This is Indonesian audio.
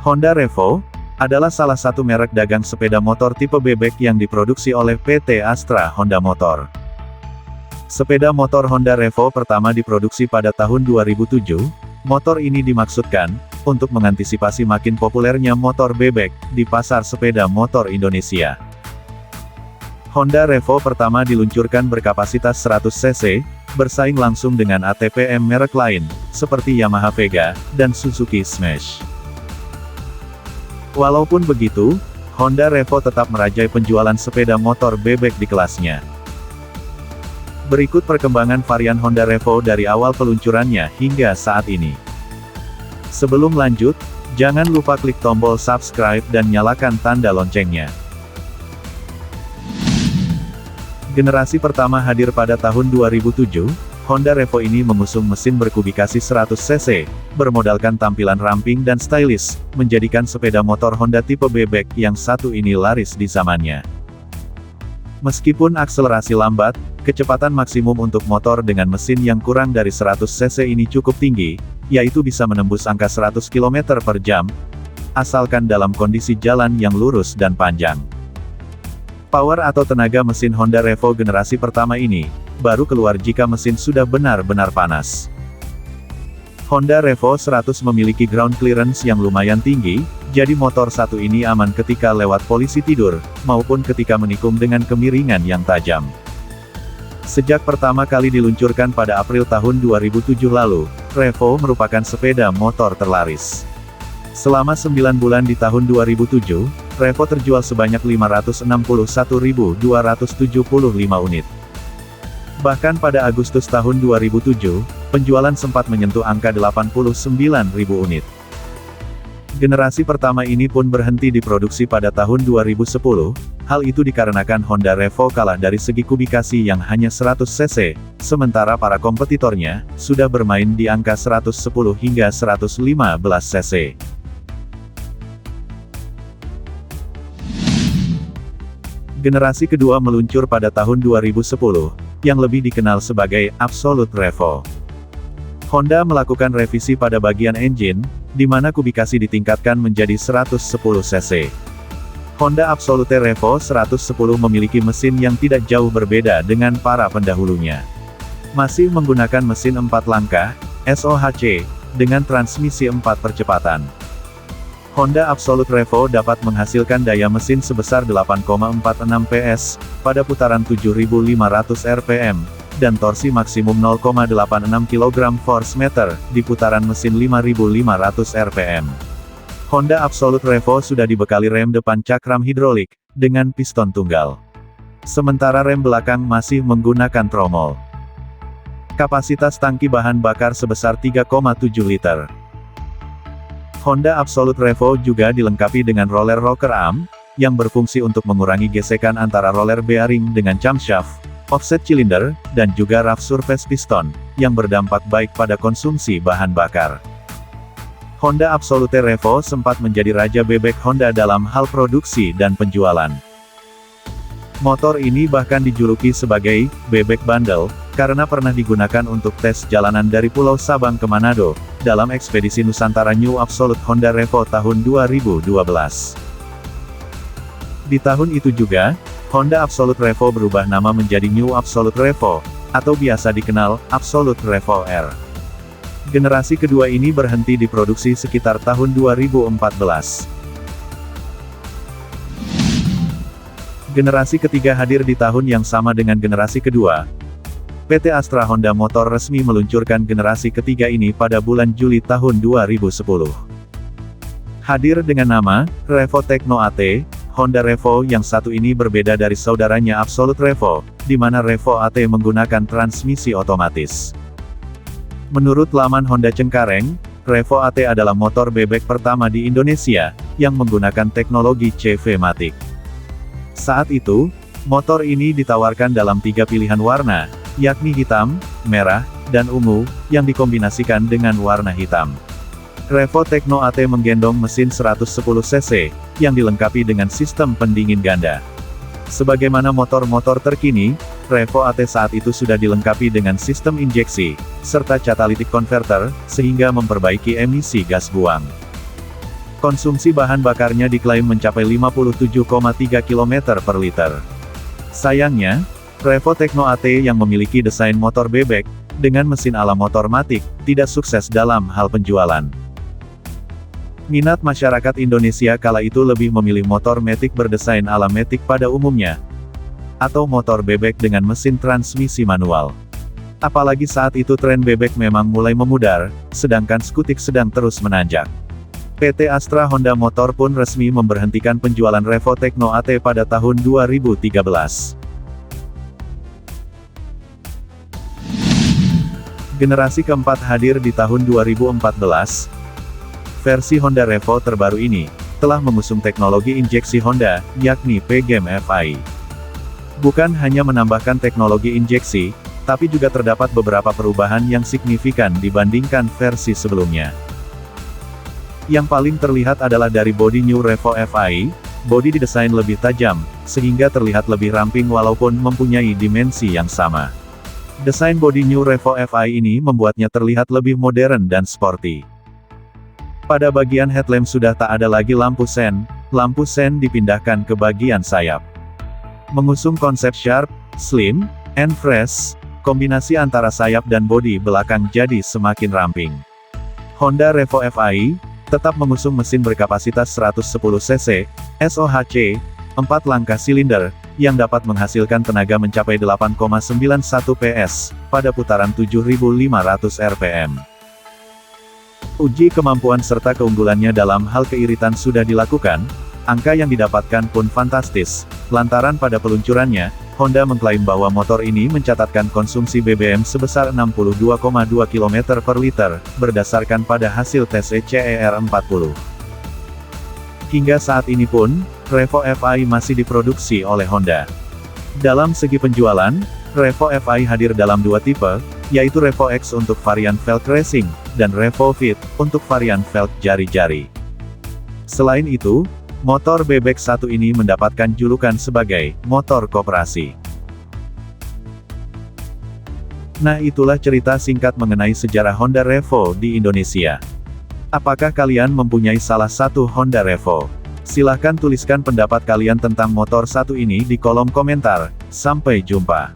Honda Revo adalah salah satu merek dagang sepeda motor tipe bebek yang diproduksi oleh PT Astra Honda Motor. Sepeda motor Honda Revo pertama diproduksi pada tahun 2007. Motor ini dimaksudkan untuk mengantisipasi makin populernya motor bebek di pasar sepeda motor Indonesia. Honda Revo pertama diluncurkan berkapasitas 100 cc, bersaing langsung dengan ATPM merek lain, seperti Yamaha Vega dan Suzuki Smash. Walaupun begitu, Honda Revo tetap merajai penjualan sepeda motor bebek di kelasnya. Berikut perkembangan varian Honda Revo dari awal peluncurannya hingga saat ini. Sebelum lanjut, jangan lupa klik tombol subscribe dan nyalakan tanda loncengnya. Generasi pertama hadir pada tahun 2007, Honda Revo ini mengusung mesin berkubikasi 100 cc, bermodalkan tampilan ramping dan stylish, menjadikan sepeda motor Honda tipe bebek yang satu ini laris di zamannya. Meskipun akselerasi lambat, kecepatan maksimum untuk motor dengan mesin yang kurang dari 100 cc ini cukup tinggi, yaitu bisa menembus angka 100 km per jam, asalkan dalam kondisi jalan yang lurus dan panjang. Power atau tenaga mesin Honda Revo generasi pertama ini, baru keluar jika mesin sudah benar-benar panas. Honda Revo 100 memiliki ground clearance yang lumayan tinggi, jadi motor satu ini aman ketika lewat polisi tidur, maupun ketika menikung dengan kemiringan yang tajam. Sejak pertama kali diluncurkan pada April tahun 2007 lalu, Revo merupakan sepeda motor terlaris. Selama 9 bulan di tahun 2007, Revo terjual sebanyak 561.275 unit. Bahkan pada Agustus tahun 2007, penjualan sempat menyentuh angka 89.000 unit. Generasi pertama ini pun berhenti diproduksi pada tahun 2010, hal itu dikarenakan Honda Revo kalah dari segi kubikasi yang hanya 100 cc, sementara para kompetitornya, sudah bermain di angka 110 hingga 115 cc. Generasi kedua meluncur pada tahun 2010, yang lebih dikenal sebagai Absolute Revo. Honda melakukan revisi pada bagian engine, di mana kubikasi ditingkatkan menjadi 110 cc. Honda Absolute Revo 110 memiliki mesin yang tidak jauh berbeda dengan para pendahulunya. Masih menggunakan mesin 4 langkah, SOHC, dengan transmisi 4 percepatan. Honda Absolute Revo dapat menghasilkan daya mesin sebesar 8,46 PS, pada putaran 7.500 rpm, dan torsi maksimum 0,86 kg/m, di putaran mesin 5.500 rpm. Honda Absolute Revo sudah dibekali rem depan cakram hidrolik, dengan piston tunggal. Sementara rem belakang masih menggunakan tromol. Kapasitas tangki bahan bakar sebesar 3,7 liter. Honda Absolute Revo juga dilengkapi dengan roller rocker arm, yang berfungsi untuk mengurangi gesekan antara roller bearing dengan camshaft, offset cylinder, dan juga rough surface piston, yang berdampak baik pada konsumsi bahan bakar. Honda Absolute Revo sempat menjadi raja bebek Honda dalam hal produksi dan penjualan. Motor ini bahkan dijuluki sebagai bebek bandel, karena pernah digunakan untuk tes jalanan dari Pulau Sabang ke Manado, dalam ekspedisi Nusantara New Absolute Honda Revo tahun 2012. Di tahun itu juga, Honda Absolute Revo berubah nama menjadi New Absolute Revo, atau biasa dikenal, Absolute Revo R. Generasi kedua ini berhenti diproduksi sekitar tahun 2014. Generasi ketiga hadir di tahun yang sama dengan generasi kedua. PT Astra Honda Motor resmi meluncurkan generasi ketiga ini pada bulan Juli tahun 2010. Hadir dengan nama, Revo Tekno AT, Honda Revo yang satu ini berbeda dari saudaranya Absolute Revo, di mana Revo AT menggunakan transmisi otomatis. Menurut laman Honda Cengkareng, Revo AT adalah motor bebek pertama di Indonesia, yang menggunakan teknologi CV-matic. Saat itu, motor ini ditawarkan dalam 3 pilihan warna, yakni hitam, merah, dan ungu, yang dikombinasikan dengan warna hitam. Revo Tekno AT menggendong mesin 110 cc, yang dilengkapi dengan sistem pendingin ganda. Sebagaimana motor-motor terkini, Revo AT saat itu sudah dilengkapi dengan sistem injeksi, serta catalytic converter, sehingga memperbaiki emisi gas buang. Konsumsi bahan bakarnya diklaim mencapai 57,3 km per liter. Sayangnya, Revo Tekno AT yang memiliki desain motor bebek, dengan mesin ala motor matic, tidak sukses dalam hal penjualan. Minat masyarakat Indonesia kala itu lebih memilih motor matic berdesain ala matic pada umumnya, atau motor bebek dengan mesin transmisi manual. Apalagi saat itu tren bebek memang mulai memudar, sedangkan skutik sedang terus menanjak. PT Astra Honda Motor pun resmi memberhentikan penjualan Revo Tekno AT pada tahun 2013. Generasi keempat hadir di tahun 2014. Versi Honda Revo terbaru ini, telah mengusung teknologi injeksi Honda, yakni PGM-FI. Bukan hanya menambahkan teknologi injeksi, tapi juga terdapat beberapa perubahan yang signifikan dibandingkan versi sebelumnya. Yang paling terlihat adalah dari bodi New Revo FI, bodi didesain lebih tajam, sehingga terlihat lebih ramping walaupun mempunyai dimensi yang sama. Desain bodi New Revo FI ini membuatnya terlihat lebih modern dan sporty. Pada bagian headlamp sudah tak ada lagi lampu sen dipindahkan ke bagian sayap. Mengusung konsep sharp, slim, and fresh, kombinasi antara sayap dan bodi belakang jadi semakin ramping. Honda Revo FI tetap mengusung mesin berkapasitas 110 cc, SOHC, 4 langkah silinder, yang dapat menghasilkan tenaga mencapai 8,91 PS, pada putaran 7.500 rpm. Uji kemampuan serta keunggulannya dalam hal keiritan sudah dilakukan, angka yang didapatkan pun fantastis, lantaran pada peluncurannya, Honda mengklaim bahwa motor ini mencatatkan konsumsi BBM sebesar 62,2 km per liter, berdasarkan pada hasil tes ECER40. Hingga saat ini pun, Revo FI masih diproduksi oleh Honda. Dalam segi penjualan, Revo FI hadir dalam dua tipe, yaitu Revo X untuk varian velg racing, dan Revo Fit, untuk varian velg jari-jari. Selain itu, motor bebek satu ini mendapatkan julukan sebagai motor koperasi. Nah, itulah cerita singkat mengenai sejarah Honda Revo di Indonesia. Apakah kalian mempunyai salah satu Honda Revo? Silahkan tuliskan pendapat kalian tentang motor satu ini di kolom komentar. Sampai jumpa.